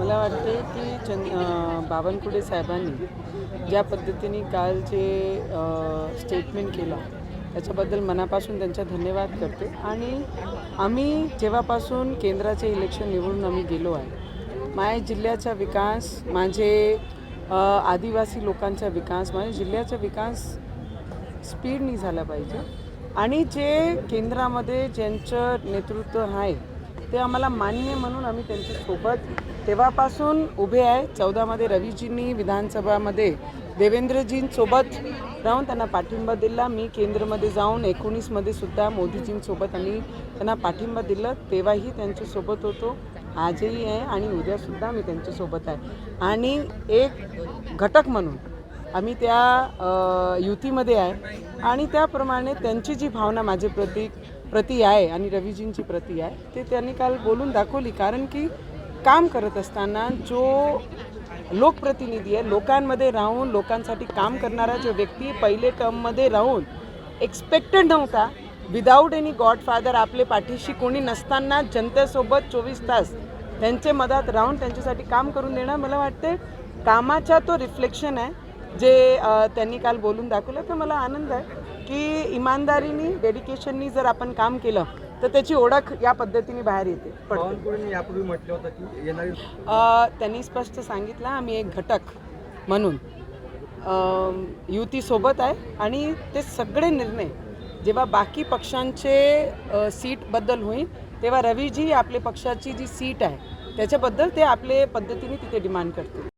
मला वाटते की बावनकुळे साहेबांनी ज्या पद्धतीने काल जे स्टेटमेंट केला त्याच्याबद्दल मनापासून त्यांचा धन्यवाद करते. आणि आम्ही जेव्हापासून केंद्राचे इलेक्शन निवडून आम्ही गेलो आहे, माझ्या जिल्ह्याचा विकास, माझे आदिवासी लोकांचा विकास, माझ्या जिल्ह्याचा विकास स्पीडनी झाला पाहिजे. आणि जे केंद्रामध्ये ज्यांचं नेतृत्व आहे ते आम्हाला मान्य म्हणून आम्ही त्यांच्यासोबत तेव्हापासून उभे आहे. 14मध्ये रवीजींनी विधानसभामध्ये देवेंद्रजींसोबत राहून त्यांना पाठिंबा दिला. मी केंद्रमध्ये जाऊन 19मध्ये सुद्धा मोदीजींसोबत आम्ही त्यांना पाठिंबा दिला, तेव्हाही त्यांच्यासोबत होतो, आजही आहे आणि उद्यासुद्धा मी त्यांच्यासोबत आहे. आणि एक घटक म्हणून आम्ही त्या युतीमध्ये आहे आणि त्याप्रमाणे त्यांची जी भावना माझे प्रति आहे आणि रवीजींची प्रति आहे ते त्यांनी काल बोलून दाखवली. कारण की काम करत असताना जो लोकप्रतिनिधी आहे, लोकांमध्ये राहून लोकांसाठी काम करणारा जो व्यक्ती पहिले टर्ममध्ये राहून एक्सपेक्टेड नव्हता, विदाऊट एनी गॉडफादर, आपले पाठीशी कोणी नसताना जनतेसोबत 24 तास त्यांचे मदत राहून त्यांच्यासाठी काम करून देणं, मला वाटते कामाचा तो रिफ्लेक्शन आहे जे त्यांनी काल बोलून दाखवलं. तर मला आनंद आहे की इमानदारीने, डेडिकेशननी जर आपण काम केलं तर त्याची ओळख या पद्धतीने बाहेर येते. यापूर्वी म्हटलं होतं की येणारी त्यांनी स्पष्ट सांगितलं आम्ही एक घटक म्हणून युतीसोबत आहे आणि ते सगळे निर्णय जेव्हा बाकी पक्षांचे सीटबद्दल होईल तेव्हा रवीजी आपले पक्षाची जी सीट आहे त्याच्याबद्दल ते आपले पद्धतीने तिथे डिमांड करतील.